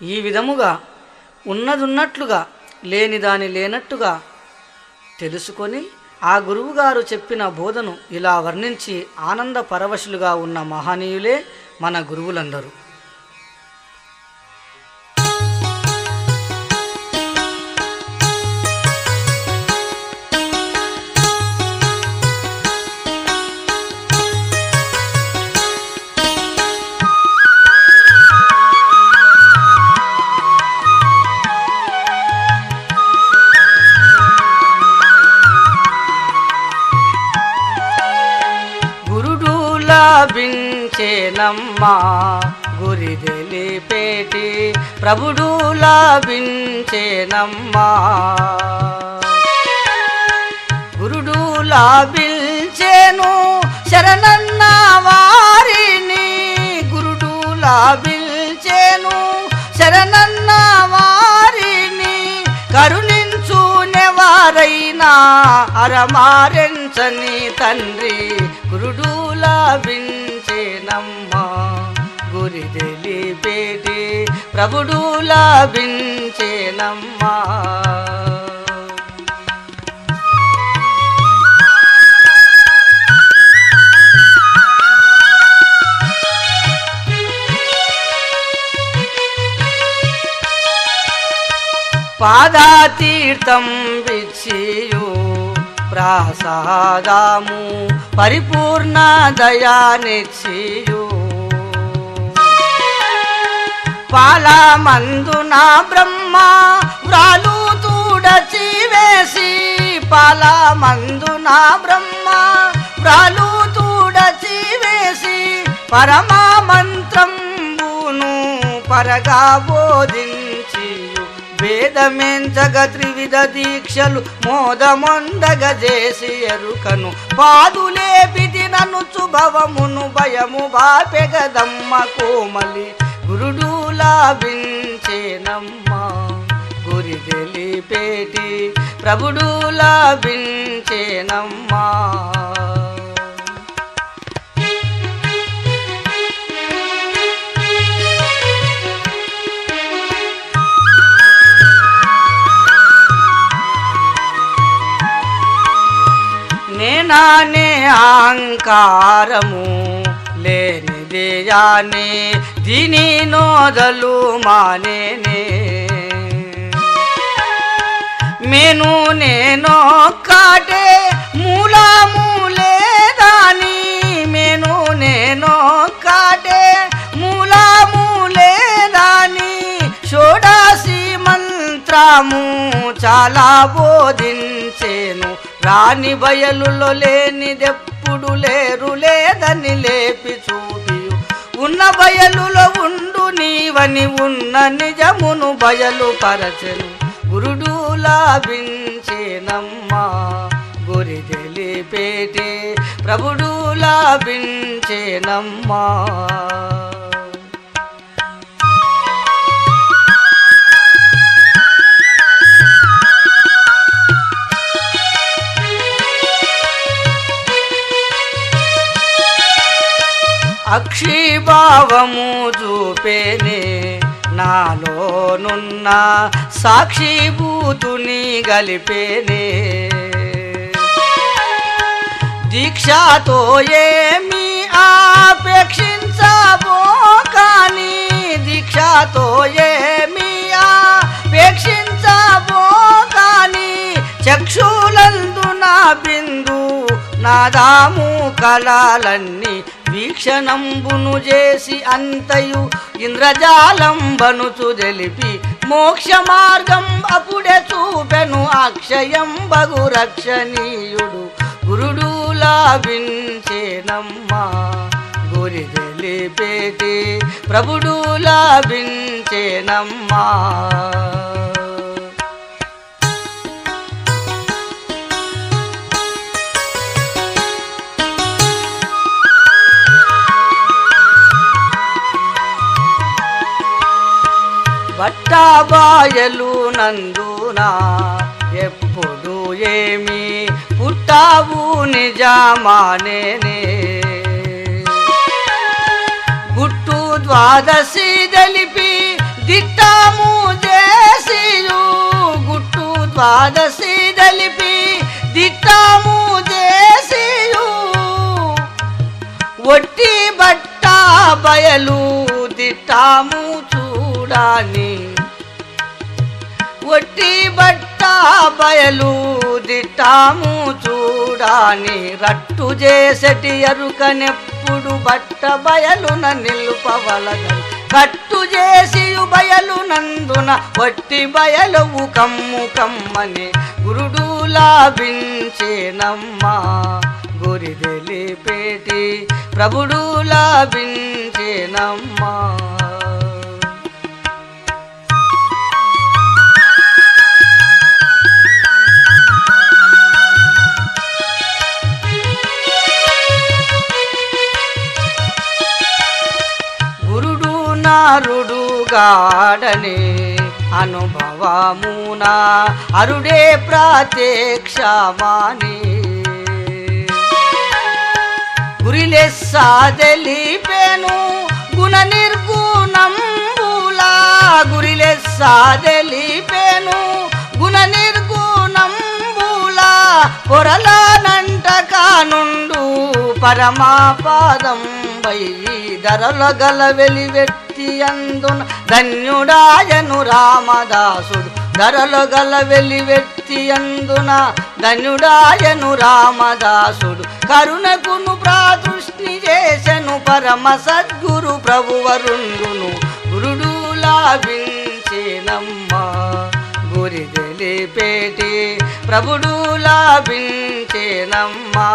ఈ విధముగా ఉన్నదున్నట్లుగా లేనిదాని లేనట్టుగా తెలుసుకొని ఆ గురువుగారు చెప్పిన బోధను ఇలా వర్ణించి ఆనంద పరవశులుగా ఉన్న మహనీయులే మన గురువులందరూ. లాభించేనమ్మా గురి తెలిపేటి ప్రభుడు లాభించేనమ్మా. గురుడు లాభించేను శరణన్న వారిని, గురుడు లాభించేను శరణన్న వారిని, కరుణించునేవారైనా అరమారెంచని తండ్రి గురుడు లాభించేనమ్మా. గురి తెలిపేటి ప్రభుడు లాభించేనమ్మా. పాదాతీర్థం విచ్చియు ప్రసాదము పరిపూర్ణ దయానిచ్చియు, పాలమందున బ్రహ్మ వ్రాలు తూడచి వేసి, పాలమందున బ్రహ్మ వ్రాలు తూడచి వేసి, పరమా మంత్రంబును పరగా బోధించి, వేదమెంచగ త్రివిధ దీక్షలు మోదమొందగజేసి ఎరుకను, పాదులేపిది ననుచు భవమును భయము బాపెగదమ్మ కోమలి గురుడు లాభించేనమ్మా. గురి తెలిపేటి ప్రభుడు లాభించేనమ్మా. నేనానే అహంకారము లేనిదేయానే దీని నోదలు మానేనే, మేను నేనొక్కటే మూలములేదాని, మేను నేనొక్కటే మూలములేదాని, షోడాసి మంత్రము చాలా బోధించేను, రాని బయలులో లేనిదెప్పుడు లేరు లేదని లేపి చూపియు, ఉన్న బయలులో ఉండు నీవని ఉన్న నిజమును బయలు పరచెను గురుడు లాభించేనమ్మా. గురి తెలిపేటి ప్రభుడు లాభించేనమ్మా. అక్షిభావము చూపేనే నాలోనున్న సాక్షిభూతుని గలిపేనే, దీక్షతో ఏమి ఆపేక్షించబో కానీ, దీక్షతో ఏమి ఆపేక్షించబో కానీ, చక్షులందున బిందు నాదాము కళలన్నీ వీక్షణంబును చేసి అంతయు ఇంద్రజాలంబనుచు తెలిపి, మోక్ష మార్గం అప్పుడే చూపెను అక్షయం బగు రక్షణీయుడు గురుడు లాభించేనమ్మా. గురి తెలిపేటి ప్రభుడు లాభించేనమ్మా. బట్టాబాయలు నందున ఎప్పుడు ఏమి పుట్టావు నిజమానేనే, గుట్టు ద్వాదశి తెలిపి దిట్టము చేసియు గుట్టు ద్వాదశి దలిపి దిట్టము చేసియు ఒట్టి బట్ట బయలు దిట్టము చూడాని ఒట్టి బట్ట బయలు దిట్టము చూడాని రట్టు చేసటి ఎరుకనెప్పుడు బట్ట బయలున నిలుపవలగని కట్టు చేసియు బయలు నందున ఒట్టి బయలువు కమ్ము కమ్మని గురుడు లాభించేనమ్మా గురి తెలిపేటి ప్రభుడు లాభించేనమ్మా నారుడుగాడనే అనుభవమున అరుడే ప్రత్యక్షమాని గురిలెస్సాదెలిపెను గుణ నిర్గుణంబులా గురిలెస్సాదెలిపెను గుణ నిర్గుణంబులా పొరలానంటకానుండు పరమాపాదం ధరల గల వెలివెత్తి అందున ధన్యుడాయను రామదాసుడు ధరల గల వెలివెత్తి అందున ధన్యుడాయను రామదాసుడు కరుణకును ప్రాదృష్టి చేసెను పరమ సద్గురు ప్రభువరుండును గురుడు లాభించేనమ్మా గురి తెలిపేటి ప్రభుడు లాభించేనమ్మా